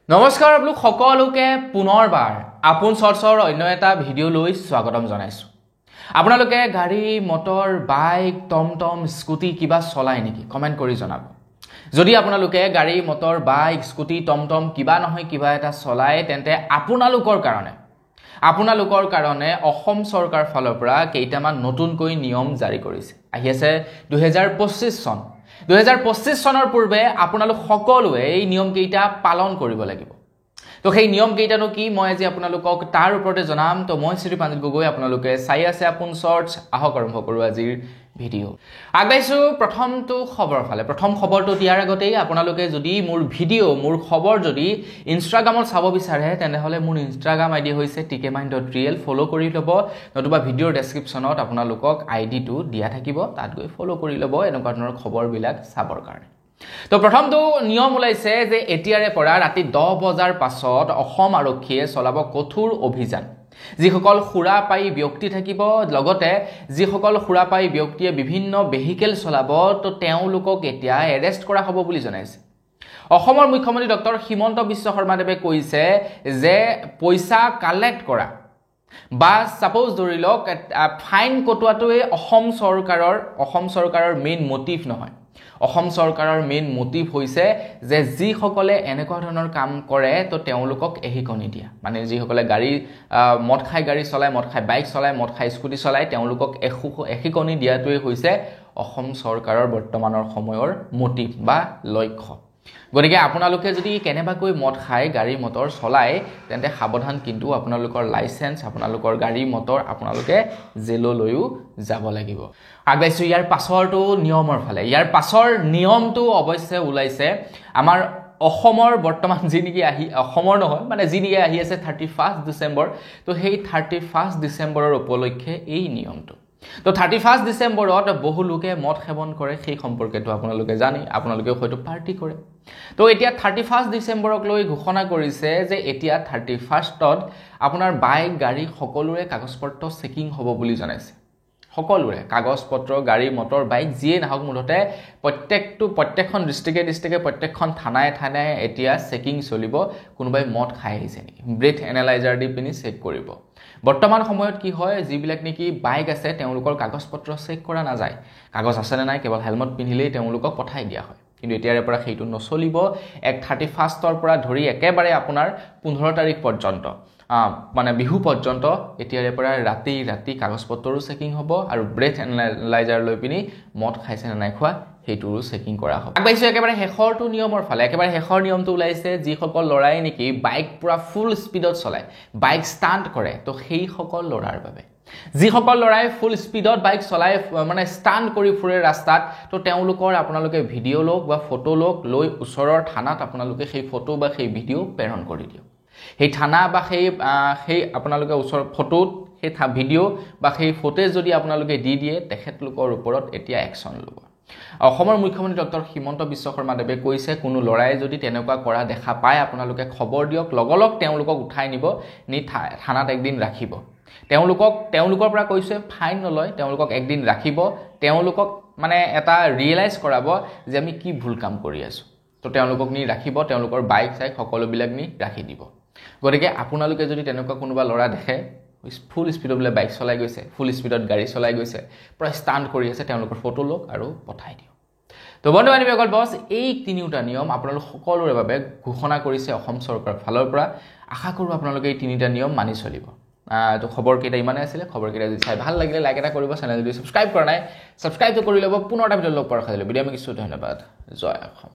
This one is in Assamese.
নমস্কাৰ আপোনালোক সকলোকে পুনৰবাৰ আপোন চৰ্চৰ অন্য এটা ভিডিঅ' লৈ স্বাগতম জনাইছো। আপোনালোকে গাড়ী মটৰ বাইক টমটম স্কুটি কিবা চলাই নেকি কমেন্ট কৰি জনাব। যদি আপোনালোকে গাড়ী মটৰ বাইক স্কুটি টমটম কিবা নহয় কিবা এটা চলাই তেন্তে আপোনালোকৰ কাৰণে অসম চৰকাৰ ফালৰ পৰা কেইটামান নতুনকৈ নিয়ম জাৰি কৰিছে। আহি আছে 2025 চন। 2025 চনৰ পূৰ্বে আপোনালোক সকলোৱে এই নিয়ম কেইটা পালন কৰিব লাগিব। তো সেই নিয়ম কেইটানো কি মই আজি আপোনালোকক তাৰ ওপৰতে জনাম। তো মই শ্ৰী পাঞ্জিত গগৈ, আপোনালোকে চাই আছে আপোন চৰ্চ। আহক আৰম্ভ কৰোঁ আজিৰ ভিডিঅ'। আগবাইছো প্ৰথমটো খবৰ ফালে। প্ৰথম খবৰটো দিয়াৰ আগতেই আপোনালোকে যদি মোৰ খবৰ যদি ইনষ্টাগ্ৰামত চাব বিচাৰে তেনেহ'লে মোৰ ইনষ্টাগ্ৰাম আইডি হৈছে tkmine.real। ফ'ল' কৰি ল'ব, নতুবা ভিডিঅ'ৰ ডেছক্ৰিপশ্যনত আপোনালোকক আইডিটো দিয়া থাকিব, তাত গৈ ফ'ল' কৰি ল'ব এনেকুৱা ধৰণৰ খবৰবিলাক চাবৰ কাৰণে। তো প্ৰথমটো নিয়ম ওলাইছে যে এতিয়াৰে পৰা ৰাতি 10 বজাৰ পাছত অসম আৰক্ষীয়ে চলাব কঠোৰ অভিযান। যিসকল সুৰাপায়ী ব্যক্তি থাকিব, লগতে যিসকল সুৰাপায়ী ব্যক্তিয়ে বিভিন্ন ভেহিকেল চলাব, তো তেওঁলোকক এতিয়া এৰেষ্ট কৰা হ'ব বুলি জনাইছে। অসমৰ মুখ্যমন্ত্ৰী ডক্টৰ হিমন্ত বিশ্ব শৰ্মাদেৱে কৈছে যে পইচা কালেক্ট কৰা বা সাপোজ ধৰি লওক ফাইন কটোৱাটোৱে অসম চৰকাৰৰ মেইন মটিভ নহয়। অসম চৰকাৰৰ মেইন মটিভ হৈছে যে যিসকলে এনেকুৱা ধৰণৰ কাম কৰে তো তেওঁলোকক এশিকনি দিয়া। মানে যিসকলে মদ খাই গাড়ী চলায়, মদ খাই বাইক চলায়, মদ খাই স্কুটি চলায়, তেওঁলোকক এশিকনি দিয়াটোৱে হৈছে অসম চৰকাৰৰ বৰ্তমানৰ সময়ৰ মটিভ বা লক্ষ্য। গতিকে আপোনালোকে যদি কেনেবাকৈ মদ খাই গাড়ী মটৰ চলায় তেন্তে সাৱধান, কিন্তু আপোনালোকৰ লাইচেন্স, আপোনালোকৰ গাড়ী মটৰ আপোনালোকে জেললৈও যাব লাগিব। আগবাইছো ইয়াৰ পাছৰটো নিয়মৰ ফালে। ইয়াৰ পাছৰ নিয়মটো অৱশ্যে ওলাইছে আমাৰ অসমৰ বৰ্তমান যি নেকি আহি আছে 31 ডিচেম্বৰ। তো সেই 31 ডিচেম্বৰৰ উপলক্ষে এই নিয়মটো। তো 31 ডিচেম্বৰত বহু লোকে মদ সেৱন কৰে, সেই সম্পৰ্কেতো আপোনালোকে জানে, আপোনালোকে হয়তো পাৰ্টি কৰে। তো এতিয়া 31 ডিচেম্বৰক লৈ ঘোষণা কৰিছে যে এতিয়া 31ত আপোনাৰ বাইক গাড়ী সকলোৰে কাগজপত্ৰ চেকিং হ'ব বুলি জনাইছে। সকলোৰে কাগজপত্ৰ, গাড়ী মটৰ বাইক যিয়ে নাহক, মুঠতে প্ৰত্যেকখন ডিষ্ট্ৰিক্টে প্ৰত্যেকখন থানাই এতিয়া চেকিং চলিব। কোনোবাই মদ খাই আহিছে নেকি ব্ৰেথ এনালাইজাৰ দি পিনি চেক কৰিব। বৰ্তমান সময়ত কি হয়, যিবিলাক নেকি বাইক আছে তেওঁলোকৰ কাগজপত্ৰ চেক কৰা নাযায়। কাগজ আছেনে নাই কেৱল হেলমেট পিন্ধিলেই তেওঁলোকক পঠাই দিয়া হয়। কিন্তু এতিয়াৰে পৰা সেইটো নচলিব। 31ৰ পৰা ধৰি একেবাৰে আপোনাৰ 15 তাৰিখ পৰ্যন্ত, মানে বিহু পৰ্যন্ত এতিয়াৰে পৰা ৰাতি কাগজপত্ৰৰো চেকিং হ'ব আৰু ব্ৰেথ এনালাইজাৰ লৈ পিনি মদ খাইছে নে নাই খোৱা সেইটোৰো চেকিং কৰা হ'ব। আগবাইছোঁ একেবাৰে শেষৰটো নিয়মৰ ফালে। একেবাৰে শেষৰ নিয়মটো ওলাইছে যিসকল ল'ৰাই নেকি বাইক পুৰা ফুল স্পীডত চলায়, বাইক ষ্টাণ্ট কৰে, তো সেইসকল ল'ৰাৰ বাবে। যিসকল ল'ৰাই ফুল স্পীডত বাইক চলাই মানে ষ্টাণ্ট কৰি ফুৰে ৰাস্তাত, তো তেওঁলোকৰ আপোনালোকে ভিডিঅ' লওক বা ফটো লওক, লৈ ওচৰৰ থানাত আপোনালোকে সেই ফটো বা সেই ভিডিঅ' প্ৰেৰণ কৰি দিয়ক। সেই থানা বা সেই আপোনালোকে ওচৰৰ ফটোত সেই ভিডিঅ' বা সেই ফটোজ যদি আপোনালোকে দি দিয়ে, তেখেতলোকৰ ওপৰত এতিয়া একশ্যন ল'ব। অসমৰ মুখ্যমন্ত্ৰী ডক্টৰ হিমন্ত বিশ্ব শৰ্মাদেৱে কৈছে কোনো ল'ৰাই যদি তেনেকুৱা কৰা দেখা পায় আপোনালোকে খবৰ দিয়ক, লগলগ তেওঁলোকক উঠাই নি থানাত একদিন ৰাখিব। তেওঁলোকৰ পৰা কৈছে ফাইন নলয়, তেওঁলোকক একদিন ৰাখিব, তেওঁলোকক মানে এটা ৰিয়েলাইজ কৰাব যে আমি কি ভুল কাম কৰি আছোঁ। তো তেওঁলোকক নি ৰাখিব, তেওঁলোকৰ বাইক চাইক সকলোবিলাক নি ৰাখি দিব। গতিকে আপোনালোকে যদি তেনেকুৱা কোনোবা ল'ৰা দেখে ফুল স্পীডত বোলে বাইক চলাই গৈছে, ফুল স্পীডত গাড়ী চলাই গৈছে, প্ৰায় ষ্টাণ্ট কৰি আছে, তেওঁলোকৰ ফটো লওক আৰু পঠাই দিয়ক। তো বন্ধু বান্ধৱীসকল, বছ এই তিনিওটা নিয়ম আপোনালোক সকলোৰে বাবে ঘোষণা কৰিছে অসম চৰকাৰৰ ফালৰ পৰা। আশা কৰোঁ আপোনালোকে এই তিনিটা নিয়ম মানি চলিব। তো খবৰকেইটা ইমানেই আছিলে। খবৰকেইটা যদি চাই ভাল লাগিলে লাইক এটা কৰিব, চেনেল যদি ছাবস্ক্ৰাইব কৰা নাই ছাবস্ক্ৰাইবটো কৰি ল'ব। পুনৰ এটা ভিডিঅ' লগ পোৱাৰ আশা থাকিলে। ভিডিঅ' আমি কিছু ধন্যবাদ। জয় অসম।